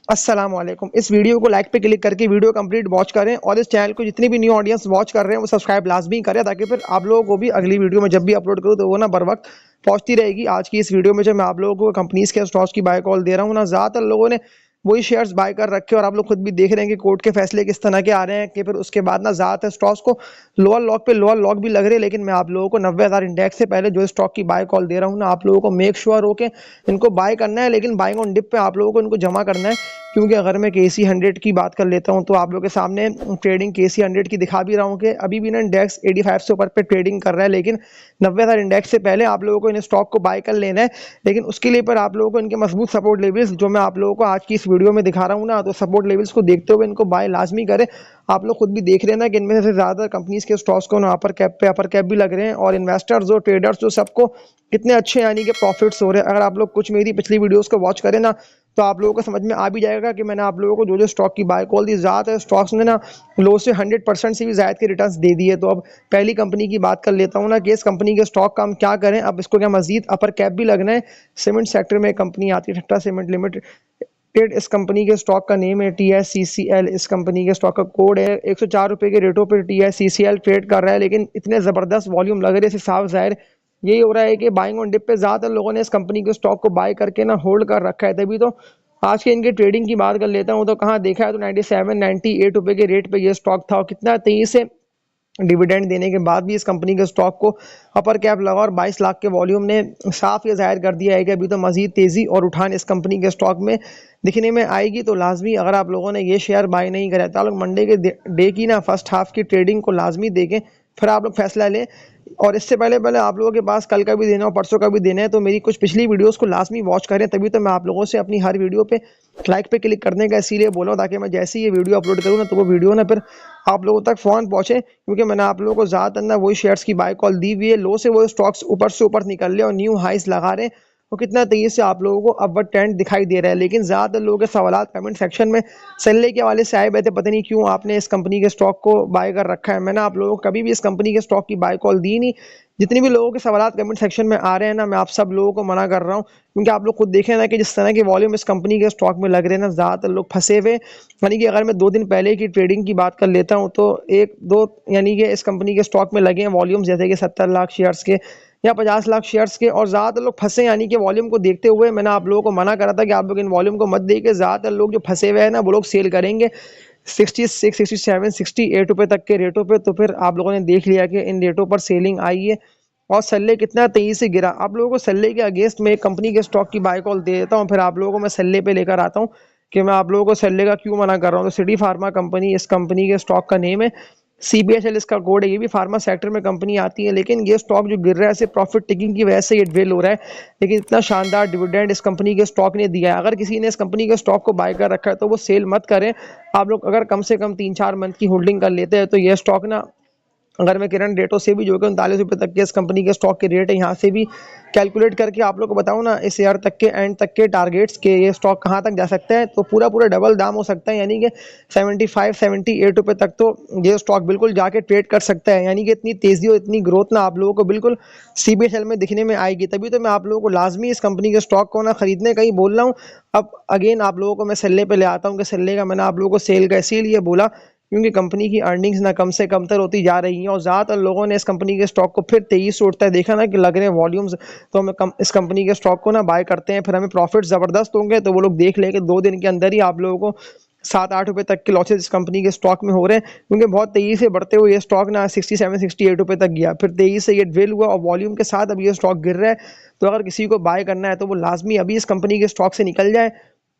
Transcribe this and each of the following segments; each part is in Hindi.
अस्सलाम वालेकुम। इस वीडियो को लाइक पे क्लिक करके वीडियो कंप्लीट वॉच करें और इस चैनल को जितनी भी न्यू ऑडियंस वॉच कर रहे हैं वो सब्सक्राइब लाजमी करें ताकि फिर आप लोगों को भी अगली वीडियो में जब भी अपलोड करूँ तो वो ना बर वक्त पहुंचती रहेगी। आज की इस वीडियो में जो मैं आप लोगों को कंपनीज के स्टॉक्स की बाय कॉल दे रहा हूँ ना, ज़्यादातर लोगों ने वही शेयर्स बाय कर रखे हैं और आप लोग खुद भी देख रहे हैं कि कोर्ट के फैसले किस तरह के आ रहे हैं कि फिर उसके बाद ना ज़्यादातर स्टॉक्स को लोअर लॉक भी लग रहे हैं। लेकिन मैं आप लोगों को 90,000 इंडेक्स से पहले जो स्टॉक की बाय कॉल दे रहा हूँ ना, आप लोगों को मेक श्योर हो के इनको बाय करना है। लेकिन बाइंग ऑन डिप पे आप लोगों को इनको जमा करना है, क्योंकि अगर मैं केसी 100 की बात कर लेता हूं तो आप लोगों के सामने ट्रेडिंग केसी 100 की दिखा भी रहा हूं कि अभी भी ना इंडेक्स 85 से ऊपर पे ट्रेडिंग कर रहा है। लेकिन 90,000 इंडेक्स से पहले आप लोगों को इन स्टॉक को बाय कर लेना है। लेकिन उसके लिए पर आप लोगों को इनके मजबूत सपोर्ट लेवल्स जो मैं आप लोगों को आज की इस वीडियो में दिखा रहा हूँ ना, तो सपोर्ट लेवल्स को देखते हुए इनको बाय लाजमी करें। आप लोग खुद भी देख रहे हैं ना कि इनमें से ज़्यादा कंपनीज के स्टॉक्स को ना अपर कैप भी लग रहे हैं और इन्वेस्टर्स और ट्रेडर्स जो सबको कितने अच्छे यानी कि प्रॉफिट्स हो रहे हैं। अगर आप लोग कुछ मेरी पिछली वीडियोस को वॉच करें ना, तो आप लोगों को समझ में आ भी जाएगा कि मैंने आप लोगों को जो जो स्टॉक की बाय कॉल दी, ज़्यादातर स्टॉक्स ने ना लो से 100% से भी ज़्यादा के रिटर्न्स दे दिए। तो अब पहली कंपनी की बात कर लेता हूँ ना कि इस कंपनी के स्टॉक का हम क्या करें। अब इसको क्या मजीद अपर कैप भी लगना है। सीमेंट सेक्टर में एक कंपनी आती है ठट्टा सीमेंट लिमिटेड, इस कंपनी के स्टॉक का नेम है TSCCL। इस कंपनी के स्टॉक का कोड है 104 रुपये के रेटों पर TSCCL ट्रेड कर रहा है। लेकिन इतने ज़बरदस्त वॉल्यूम लग रहे हैं, इससे साफ जाहिर यही हो रहा है कि बाइंग ऑन डिप पे ज़्यादातर लोगों ने इस कंपनी के स्टॉक को बाय करके ना होल्ड कर रखा है। तभी तो आज के इनके ट्रेडिंग की बात कर लेता हूँ तो कहाँ देखा है तो 97-98 रुपये के रेट पे ये स्टॉक था और कितना तेजी से डिविडेंड देने के बाद भी इस कंपनी के स्टॉक को अपर कैप लगा और 22 लाख के वॉल्यूम ने साफ ये जाहिर कर दिया है कि अभी तो मजीद तेज़ी और उठान इस कंपनी के स्टॉक में दिखने में आएगी। तो लाजमी अगर आप लोगों ने ये शेयर बाय नहीं करा तो आप लोग मंडे के डे की ना फर्स्ट हाफ की ट्रेडिंग को लाजमी देखें, फिर आप लोग फैसला लें। और इससे पहले पहले आप लोगों के पास कल का भी देना हो परसों का भी देना है तो मेरी कुछ पिछली वीडियोस को लाजमी वॉच करें। तभी तो मैं आप लोगों से अपनी हर वीडियो पे लाइक पे क्लिक करने का इसीलिए बोला हूँ ताकि मैं जैसे ही ये वीडियो अपलोड करूँ ना तो वो वीडियो ना फिर आप लोगों तक फ़ौरन पहुँचे, क्योंकि मैंने आप लोगों को ज़्यादातर ना वही शेयर्स की बाय कॉल दी हुई है। लो से वो स्टॉक्स ऊपर से ऊपर निकल रहे और न्यू हाइस लगा रहे हैं और कितना तेजी से आप लोगों को अपवर्ड ट्रेंड दिखाई दे रहा है। लेकिन ज़्यादातर लोगों के सवाल कमेंट सेक्शन में सल्ले के हवाले से आए बैठे, पता नहीं क्यों आपने इस कंपनी के स्टॉक को बाय कर रखा है। मैंने आप लोगों को कभी भी इस कंपनी के स्टॉक की बाय कॉल दी नहीं। जितनी भी लोगों के सवाल कमेंट सेक्शन में आ रहे हैं ना, मैं आप सब लोगों को मना कर रहा हूँ, क्योंकि आप लोग खुद देखें ना कि जिस तरह के वॉल्यूम इस कंपनी के स्टॉक में लग रहे हैं ना, ज़्यादातर लोग फंसे हुए। यानी कि अगर मैं 2 दिन पहले की ट्रेडिंग की बात कर लेता हूँ तो एक दो यानी कि इस कंपनी के स्टॉक में लगे हैं वॉल्यूम जैसे कि 70 लाख शेयर्स के या 50 लाख शेयर्स के, और ज़्यादातर लोग फंसे। यानी कि वॉल्यूम को देखते हुए मैंने आप लोगों को मना करा था कि आप लोग इन वॉल्यूम को मत देखिए। ज़्यादातर लोग जो फंसे हुए हैं ना वो लोग सेल करेंगे 66, 67, 68 रुपये तक के रेटों पे। तो फिर आप लोगों ने देख लिया कि इन रेटों पर सेलिंग आई है और सल्ले कितना तेजी से गिरा। आप लोगों को सल्ले के अगेंस्ट में एक कंपनी के स्टॉक की बाय कॉल दे देता हूँ, फिर आप लोगों को मैं सल्ले पे लेकर आता हूँ कि मैं आप लोगों को सल्ले का क्यों मना कर रहा हूँ। तो सिटी फार्मा कंपनी इस कंपनी के स्टॉक का नेम है, CBHL इसका कोड है। ये भी फार्मा सेक्टर में कंपनी आती है। लेकिन ये स्टॉक जो गिर रहा है सिर्फ प्रॉफिट टेकिंग की वजह से ये ड्वेल हो रहा है। लेकिन इतना शानदार डिविडेंड इस कंपनी के स्टॉक ने दिया है। अगर किसी ने इस कंपनी के स्टॉक को बाय कर रखा है तो वो सेल मत करें। आप लोग अगर कम से कम 3-4 मंथ की होल्डिंग कर लेते हैं तो ये स्टॉक ना, अगर मैं करंट रेटों से भी जो कि 39 रुपये तक के इस कंपनी के स्टॉक के रेट है यहाँ से भी कैलकुलेट करके आप लोग को बताऊँ ना, इस ईयर तक के एंड तक के टारगेट्स के ये स्टॉक कहाँ तक जा सकता है, तो पूरा पूरा डबल दाम हो सकता है। यानी कि 75-78 रुपये तक तो ये स्टॉक बिल्कुल जाके ट्रेड कर सकता है। यानी कि इतनी तेज़ी और इतनी ग्रोथ ना आप लोगों को बिल्कुल CBHL में दिखने में आएगी। तभी तो मैं आप लोगों को लाजमी इस कंपनी के स्टॉक को ना खरीदने का ही बोल रहा हूँ। अब अगेन आप लोगों को मैं सल्ले पे ले आता हूँ कि सल्ले का मैंने आप लोगों को सेल का इसीलिए बोला क्योंकि कंपनी की अर्निंग्स ना कम से कमतर होती जा रही हैं और ज़्यादातर लोगों ने इस कंपनी के स्टॉक को फिर तेजी से उठता है देखा ना कि लग रहे हैं वॉल्यूम्स, तो हमें इस कंपनी के स्टॉक को ना बाय करते हैं, फिर हमें प्रॉफिट ज़बरदस्त होंगे। तो वो लोग देख लें कि 2 दिन के अंदर ही आप लोगों को 7-8 रुपये तक के लॉसेज इस कंपनी के स्टॉक में हो रहे हैं, क्योंकि बहुत तेज़ी से बढ़ते हुए ये स्टॉक ना 67-68 रुपये तक गया, फिर तेज़ी से ये ड्वेल हुआ और वॉल्यूम के साथ अब ये स्टॉक गिर रहा है। तो अगर किसी को बाय करना है तो वो लाजमी अभी इस कंपनी के स्टॉक से निकल जाए।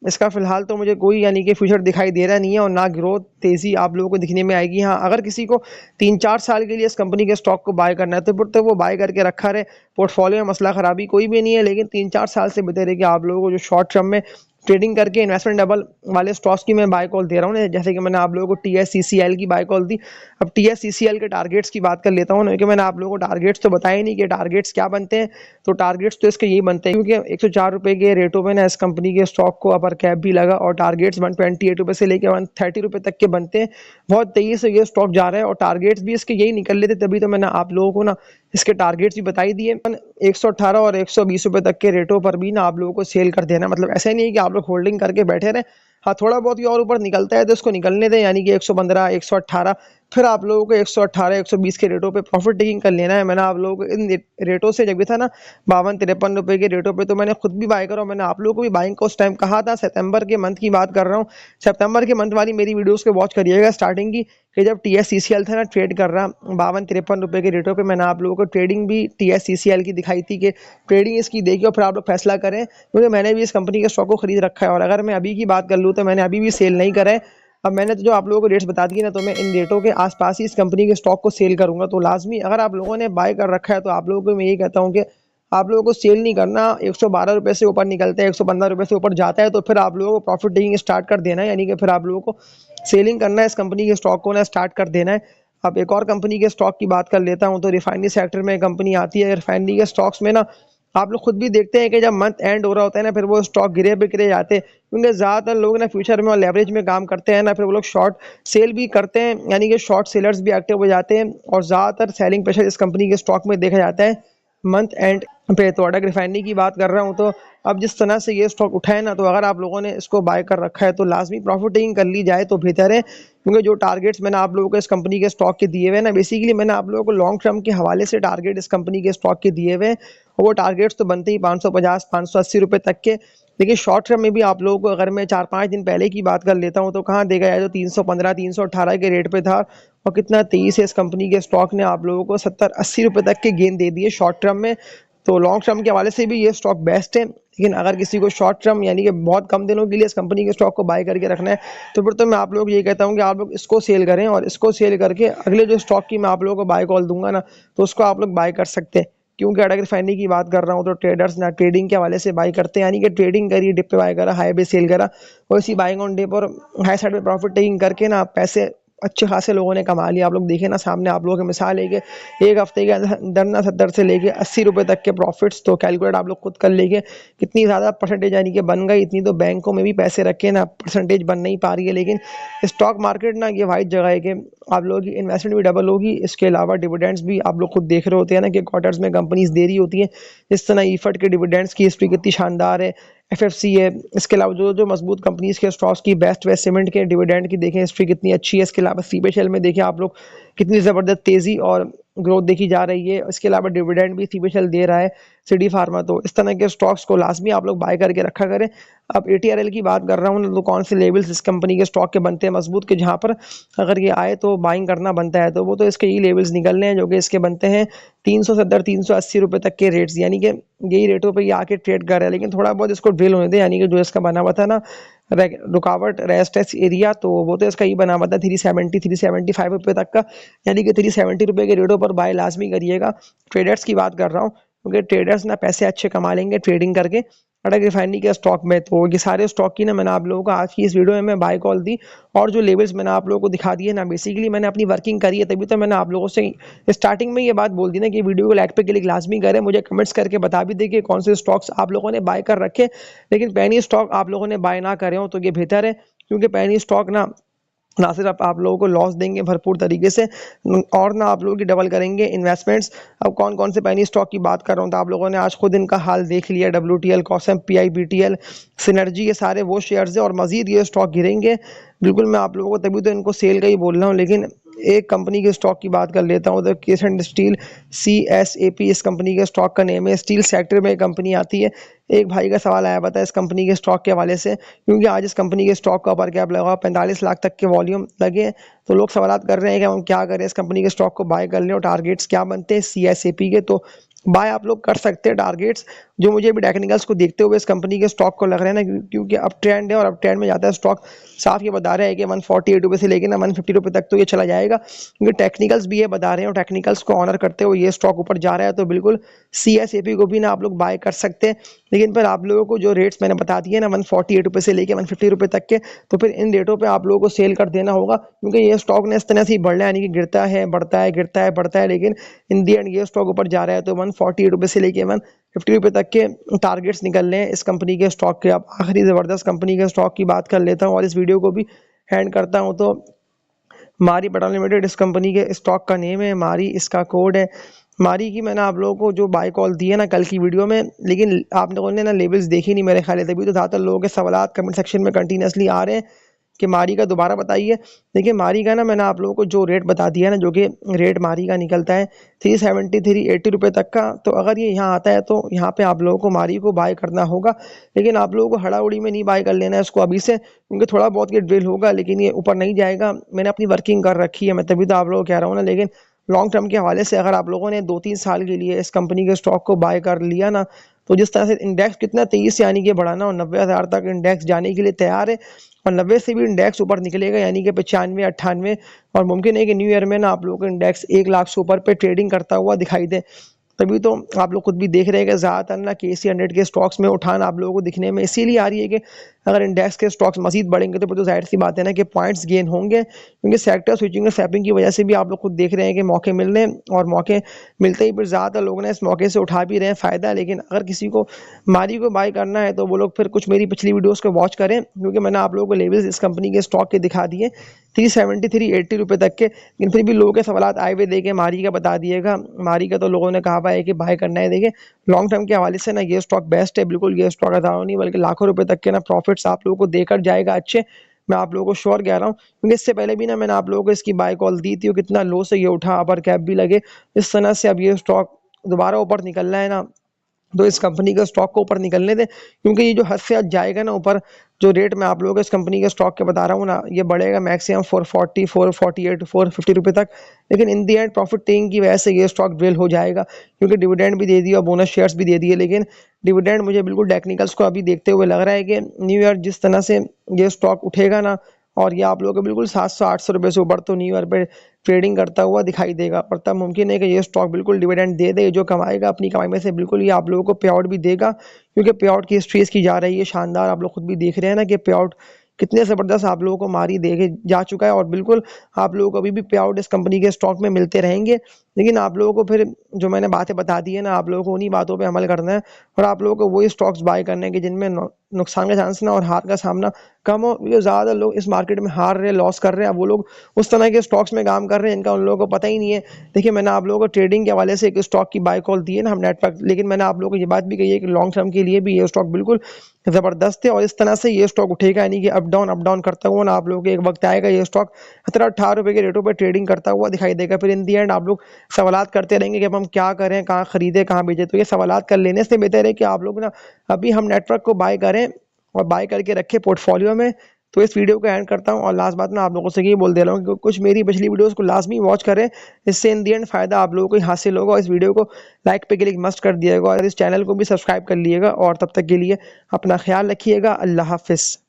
इसका फिलहाल तो मुझे कोई यानी कि फ्यूचर दिखाई दे रहा नहीं है और ना ग्रोथ तेज़ी आप लोगों को दिखने में आएगी। हाँ, अगर किसी को 3-4 साल के लिए इस कंपनी के स्टॉक को बाय करना है तो फिर तो वो बाय करके रखा रहे, पोर्टफोलियो में मसला खराबी कोई भी नहीं है। लेकिन 3-4 साल से बते रहे कि आप लोगों को जो शॉर्ट टर्म में ट्रेडिंग करके इन्वेस्टमेंट डबल वाले स्टॉक्स की मैं बाय कॉल दे रहा हूँ, जैसे कि मैंने आप लोगों को TSCCL की बाय कॉल दी। अब TSCCL के टारगेट्स की बात कर लेता हूँ ना, क्योंकि मैंने आप लोगों को टारगेट्स तो बताया नहीं कि टारगेट्स क्या बनते हैं। तो टारगेट्स तो इसके यही बनते हैं, क्योंकि 104 रुपये के रेटों में ना इस कंपनी के स्टॉक को अपर कैप भी लगा और टारगेट्स 128 रुपये से लेकर 130 रुपये तक के बनते हैं। बहुत तेज़ी से ये स्टॉक जा रहा है और टारगेट्स भी इसके यही निकल लेते, तभी तो मैंने आप लोगों को ना इसके टारगेट्स भी बताई दिए। 118 और 120 रुपये तक के रेटों पर भी ना आप लोगों को सेल कर देना। मतलब ऐसा नहीं है कि आप लोग होल्डिंग करके बैठे रहें, हाँ, थोड़ा बहुत ये और ऊपर निकलता है तो इसको निकलने दें, यानी कि 115, 118, फिर आप लोगों को 118, 120 के रेटों पे प्रॉफिट टेकिंग कर लेना है। मैंने आप लोगों को इन रेटों से जब भी था ना 52-53 रुपए के रेटों पे, तो मैंने खुद भी बाय करा और मैंने आप लोगों को भी बाइंग का उस टाइम कहा था। सितंबर के मंथ की बात कर रहा हूँ, सितंबर के मंथ वाली मेरी वीडियोस को वॉच करिएगा स्टार्टिंग की, कि जब TSCCL था ना ट्रेड कर रहा 52-53 रुपए के रेटों पे, मैंने आप लोगों को ट्रेडिंग भी TSCCL की दिखाई थी कि ट्रेडिंग इसकी देखिए और फिर आप लोग फैसला करें, क्योंकि मैंने भी इस कंपनी के स्टॉक को खरीद रखा है। और अगर मैं अभी की बात कर लूँ तो मैंने अभी भी सेल नहीं करा है। अब मैंने तो जो आप लोगों को रेट्स बता दिए ना, तो मैं इन रेटों के आसपास ही इस कंपनी के स्टॉक को सेल करूंगा। तो लाजमी अगर आप लोगों ने बाय कर रखा है तो आप लोगों को मैं यही कहता हूँ कि आप लोगों को सेल नहीं करना। 112 रुपए से ऊपर निकलता है, 115 रुपए से ऊपर जाता है, तो फिर आप लोगों को प्रॉफिट टेकिंग स्टार्ट कर देना है, यानी कि फिर आप लोगों को सेलिंग करना है, इस कंपनी के स्टॉक को ना स्टार्ट कर देना है। अब एक और कंपनी के स्टॉक की बात कर लेता हूँ, तो रिफाइनरी सेक्टर में कंपनी आती है। रिफाइनरी के स्टॉक्स में ना आप लोग खुद भी देखते हैं कि जब मंथ एंड हो रहा होता है ना, फिर वो स्टॉक गिरे बिक्रे जाते हैं, क्योंकि ज़्यादातर लोग ना फ्यूचर में और लेवरेज में काम करते हैं ना, फिर वो लोग शॉर्ट सेल भी करते हैं, यानी कि शॉर्ट सेलर्स भी एक्टिव हो जाते हैं। और ज़्यादातर सेलिंग प्रेशर इस कंपनी के स्टॉक में देखा जाता है मंथ एंड पे। तो अडक रिफाइनरी की बात कर रहा हूँ, तो अब जिस तरह से ये स्टॉक उठा है ना, तो अगर आप लोगों ने इसको बाय कर रखा है तो लाजमी प्रॉफिट टेकिंग कर ली जाए तो बेहतर है। क्योंकि जो टारगेट्स मैंने आप लोगों को इस कंपनी के स्टॉक के दिए हुए ना, बेसिकली मैंने आप लोगों को लॉन्ग टर्म के हवाले से टारगेट इस कंपनी के स्टॉक के दिए हुए हैं, और वो टारगेट्स तो बनते ही 550, 580 रुपए तक के। लेकिन शॉर्ट टर्म में भी आप लोगों को अगर मैं 4-5 दिन पहले की बात कर लेता हूँ, तो कहाँ देखा जाए तो 315, 318 के रेट पे था, और कितना तेजी से इस कंपनी के स्टॉक ने आप लोगों को 70-80 रुपए तक के गेन दे दिए शॉर्ट टर्म में। तो लॉन्ग टर्म के हवाले से भी ये स्टॉक बेस्ट है। लेकिन अगर किसी को शॉर्ट टर्म यानी कि बहुत कम दिनों के लिए इस कंपनी के स्टॉक को बाय करके रखना है, तो फिर तो मैं आप लोग ये कहता हूँ कि आप लोग इसको सेल करें, और इसको सेल करके अगले जो स्टॉक की मैं आप लोगों को बाय कॉल दूंगा ना, तो उसको आप लोग बाय कर सकते हैं। क्योंकि अडक रिफाइनरी की बात कर रहा हूँ, तो ट्रेडर्स ना ट्रेडिंग के हवाले से बाय करते हैं, यानी कि ट्रेडिंग करी, डिप पे बाय करा, हाई पे सेल करा, और इसी बाइंग ऑन डिप और हाई साइड पे प्रॉफिट टेकिंग करके ना पैसे अच्छे खासे लोगों ने कमा लिया। आप लोग देखें ना, सामने आप लोगों की मिसाल है कि एक हफ्ते के अंदर ना 70 से लेके 80 रुपए तक के प्रॉफिट्स। तो कैलकुलेट आप लोग खुद कर लेंगे कितनी ज़्यादा परसेंटेज यानी कि बन गई। इतनी तो बैंकों में भी पैसे रखे ना, परसेंटेज बन नहीं पा रही है। लेकिन स्टॉक मार्केट ना ये वाइट जगह है कि आप लोगों की इन्वेस्टमेंट भी डबल होगी, इसके अलावा डिविडेंड्स भी आप लोग खुद देख रहे होते हैं ना कि क्वार्टर्स में कंपनीज दे रही होती हैं। इस तरह ईफट के डिविडेंड्स की हिस्ट्री कितनी शानदार है, एफएफसी है। इसके अलावा जो जो मजबूत कंपनीज के स्टॉक्स की, बेस्ट वेस्ट सीमेंट के डिविडेंड की देखें हिस्ट्री कितनी अच्छी है। इसके अलावा सीपेशेल में देखें आप लोग कितनी ज़बरदस्त तेज़ी और ग्रोथ देखी जा रही है। इसके अलावा डिविडेंड भी सीपेशेल दे रहा है, सिटी फार्मा। तो इस तरह के स्टॉक्स को लाजमी आप लोग बाय करके रखा करें। अब एटीआरएल की बात कर रहा हूँ, तो कौन से लेवल्स इस कंपनी के स्टॉक के बनते हैं मजबूत, के जहाँ पर अगर ये आए तो बाइंग करना बनता है, तो वो तो इसके ये लेवल्स निकलने हैं जो कि इसके बनते हैं 370, 380 रुपए तक के रेट्स, यानी कि यही रेटों पे ये आके ट्रेड कर रहा है। लेकिन थोड़ा बहुत इसको ड्रिल होने दे, यानी कि जो इसका बना हुआ था ना रुकावट रेजिस्टेंस एरिया, तो वो तो इसका ही बना हुआ था 370, 375 रुपए तक का, यानी कि 370 रुपए के रेटों पर बाय लाजमी करिएगा। ट्रेडर्स की बात कर रहा हूँ, क्योंकि ट्रेडर्स ना पैसे अच्छे कमा लेंगे ट्रेडिंग करके अडक रिफाइनरी के स्टॉक में। तो ये सारे स्टॉक की ना मैंने आप लोगों को आज की इस वीडियो में मैं बाय कॉल दी, और जो लेवल्स मैंने आप लोगों को दिखा दिए ना, बेसिकली मैंने अपनी वर्किंग करी है, तभी तो मैंने आप लोगों से स्टार्टिंग में ये बात बोल दी ना कि वीडियो को लाइक पे क्लिक लाजमी करें। मुझे कमेंट्स करके बता भी दें कि कौन से स्टॉक्स आप लोगों ने बाय कर रखे, लेकिन पैनी स्टॉक आप लोगों ने बाय ना करे हो तो ये बेहतर है। क्योंकि पैनी स्टॉक ना सिर्फ आप लोगों को लॉस देंगे भरपूर तरीके से, और ना आप लोगों की डबल करेंगे इन्वेस्टमेंट्स। अब कौन कौन से पैनी स्टॉक की बात कर रहा हूँ, तो आप लोगों ने आज खुद इनका हाल देख लिया, WTL, कॉसम, PIBTL, सिनर्जी, ये सारे वो शेयर्स है, और मजीद ये स्टॉक गिरेंगे। बिल्कुल मैं आप लोगों को तभी तो इनको सेल का ही बोल रहा हूँ। लेकिन एक कंपनी के स्टॉक की बात कर लेता हूँ, तो केस एंड स्टील, CSAP इस कंपनी के स्टॉक का नेम है। स्टील सेक्टर में कंपनी आती है। एक भाई का सवाल आया पता है इस कंपनी के स्टॉक के हवाले से, क्योंकि आज इस कंपनी के स्टॉक का ऊपर कैप लगा 45 लाख तक के वॉल्यूम लगे, तो लोग सवाल कर रहे हैं कि हम क्या करें, इस कंपनी के स्टॉक को बाय कर लें, और टारगेट्स क्या बनते हैं CSAP के। तो बाय आप लोग कर सकते हैं टारगेट्स, जो मुझे भी टेक्निकल्स को देखते हुए इस कंपनी के स्टॉक को लग रहे हैं ना, क्योंकि अब ट्रेंड है और अब ट्रेंड में जाता है स्टॉक। साफ ये बता रहे हैं कि 148 रुपये से लेकर ना 150 रुपये तक तो ये चला जाएगा, क्योंकि टेक्निकल्स भी ये बता रहे हैं, और टेक्निकल्स को ऑनर करते हुए ये स्टॉक ऊपर जा रहा है। तो बिल्कुल CSAP को भी ना आप लोग बाय कर सकते हैं। लेकिन फिर आप लोगों को जो रेट्स मैंने बता दिए ना 148 रुपये से लेकर 150 रुपये तक के, तो फिर इन रेटों पे आप लोगों को सेल कर देना होगा, क्योंकि ये स्टॉक ने इस तरह से ही बढ़ना है, यानी कि गिरता है बढ़ता है, गिरता है बढ़ता है, लेकिन इन दी एंड ये स्टॉक ऊपर जा रहा है। तो 148 रुपये से लेकर 150 रुपये तक के टारगेट्स निकल रहे हैं इस कंपनी के स्टॉक के। अब आखिरी ज़बरदस्त कंपनी के स्टॉक की बात कर लेता हूँ और इस वीडियो को भी हैंड करता हूँ। तो मारी पटान लिमिटेड इस कंपनी के स्टॉक का नेम है, मारी इसका कोड है। मारी की मैंने आप लोगों को जो बाय कॉल दी है ना कल की वीडियो में, लेकिन आप लोगों ने ना लेवल्स देखी नहीं मेरे ख्याल है, तभी तो ज़्यादातर लोगों के सवालात कमेंट सेक्शन में कंटिन्यूसली आ रहे हैं कि मारी का दोबारा बताइए। देखिए मारी का ना मैंने आप लोगों को जो रेट बता दिया है ना, जो कि रेट मारी का निकलता है 370 380 रुपये तक का। तो अगर ये यहाँ आता है तो यहाँ पे आप लोगों को मारी को बाय करना होगा, लेकिन आप लोगों को हड़ाउड़ी में नहीं बाय कर लेना है इसको अभी से, क्योंकि थोड़ा बहुत ये ड्रिल होगा लेकिन ये ऊपर नहीं जाएगा। मैंने अपनी वर्किंग कर रखी है, मैं तभी तो आप लोगों को कह रहा हूँ ना। लेकिन लॉन्ग टर्म के हवाले से अगर आप लोगों ने 2-3 साल के लिए इस कंपनी के स्टॉक को बाय कर लिया ना, तो जिस तरह से इंडेक्स कितना तेजी से यानी कि बढ़ा ना, और 90,000 तक इंडेक्स जाने के लिए तैयार है, और 90 से भी इंडेक्स ऊपर निकलेगा यानी कि 95-98, और मुमकिन है कि न्यू ईयर में ना आप लोगों को इंडेक्स 1 लाख से ऊपर पे ट्रेडिंग करता हुआ दिखाई दे। तभी तो आप लोग खुद भी देख रहे हैं कि ज़्यादातर ना KC 100 के स्टॉक्स में उठान आप लोगों को दिखने में इसीलिए आ रही है कि अगर इंडेक्स के स्टॉक्स मज़ीद बढ़ेंगे तो फिर तो ज़ाहिर सी बात है ना कि पॉइंट्स गेन होंगे, क्योंकि सेक्टर स्विचिंग और सैपिंग की वजह से भी आप लोग खुद देख रहे हैं कि मौके मिल रहे हैं, और मौके मिलते ही फिर ज़्यादातर लोग ना इस मौके से उठा भी रहे हैं फ़ायदा। लेकिन अगर किसी को मारी को बाय करना है तो वो लोग फिर कुछ मेरी पिछली वीडियोज़ को वॉच करें, क्योंकि मैंने आप लोगों को लेवल्स इस कंपनी के स्टॉक के दिखा दिए 370 380 रुपये तक के। लेकिन फिर भी लोगों के सवालात आए हुए देखे मारी का बता दिएगा। मारी का तो लोगों ने कहा हुआ है कि बाय करना है। देखिए लॉन्ग टर्म के हवाले से ना ये स्टॉक बेस्ट है, बिल्कुल ये स्टॉक हज़ारों नहीं बल्कि लाखों रुपए तक के ना प्रॉफिट्स आप लोगों को देकर जाएगा अच्छे। मैं आप लोगों को श्योर कह रहा हूँ, क्योंकि इससे पहले भी ना मैंने आप लोगों को इसकी बाय कॉल दी थी और कितना लो से ये उठा, अपर कैप भी लगे। इस तरह से अब ये स्टॉक दोबारा ऊपर निकलना है ना, तो इस कंपनी का स्टॉक को ऊपर निकलने दें, क्योंकि ये जो हद से हद जाएगा ना ऊपर, जो रेट मैं आप लोगों को इस कंपनी के स्टॉक के बता रहा हूँ ना, ये बढ़ेगा मैक्सिमम 440 448 450 रुपये तक। लेकिन इन दी एंड प्रॉफिट टेकिंग की वजह से ये स्टॉक ड्रिल हो जाएगा, क्योंकि डिविडेंड भी दे दिया और बोनस शेयर्स भी दे दिए। लेकिन डिविडेंड मुझे बिल्कुल टेक्निकल्स को अभी देखते हुए लग रहा है कि न्यू ईयर जिस तरह से ये स्टॉक उठेगा ना, और ये आप लोगों को बिल्कुल 700-800 रुपये से ऊपर तो न्यू ईयर पे ट्रेडिंग करता हुआ दिखाई देगा। पर तब मुमकिन है कि ये स्टॉक बिल्कुल डिविडेंड दे दे, जो कमाएगा अपनी कमाई में से बिल्कुल ये आप लोगों को पे आउट भी देगा, क्योंकि पे आउट की हिस्ट्री इसकी जा रही है शानदार। आप लोग खुद भी देख रहे हैं ना कि पे आउट कितने ज़बरदस्त आप लोगों को मारी दे के जा चुका है, और बिल्कुल आप लोगों को अभी भी पे आउट इस कंपनी के स्टॉक में मिलते रहेंगे। लेकिन आप लोगों को फिर जो मैंने बातें बता दी है ना, आप लोगों को उन्हीं बातों पे अमल करना है, और आप लोगों को वही स्टॉक्स बाय करने के जिनमें नुकसान का चांस ना और हार का सामना कम हो, क्योंकि ज़्यादा लोग इस मार्केट में हार रहे हैं, लॉस कर रहे हैं। अब वो लोग उस तरह के स्टॉक्स में काम कर रहे हैं इनका उन लोगों को पता ही नहीं है। देखिए मैंने आप लोगों को ट्रेडिंग के हवाले से एक स्टॉक की बाय कॉल दी है ना हम नेटवर्क, लेकिन मैंने आप लोगों को ये बात भी कही है कि लॉन्ग टर्म के लिए भी ये स्टॉक बिल्कुल ज़बरदस्त है, और इस तरह से ये स्टॉक उठेगा, यानी कि अप डाउन करता हुआ ना आप लोगों को एक वक्त आएगा ये स्टॉक 17-18 रुपये के रेटों पर ट्रेडिंग करता हुआ दिखाई देगा। फिर इन दी एंड आप लोग सवालात करते रहेंगे कि अब हम क्या करें, कहाँ खरीदें, कहाँ बेचें। तो ये सवालात कर लेने से बेहतर है कि आप लोग ना अभी हम नेटवर्क को बाय करें और बाय करके रखें पोर्टफोलियो में। तो इस वीडियो को एंड करता हूँ, और लास्ट बात मैं आप लोगों से ये बोल दे रहा हूँ कि कुछ मेरी पिछली वीडियोस को लाजमी वॉच करें, इससे इन दी एंड फ़ायदा आप लोगों को ही हासिल होगा। इस वीडियो को लाइक पे क्लिक मस्ट कर दिएगा, और इस चैनल को भी सब्सक्राइब कर लिएगा। और तब तक के लिए अपना ख्याल रखिएगा। अल्लाह हाफिज़।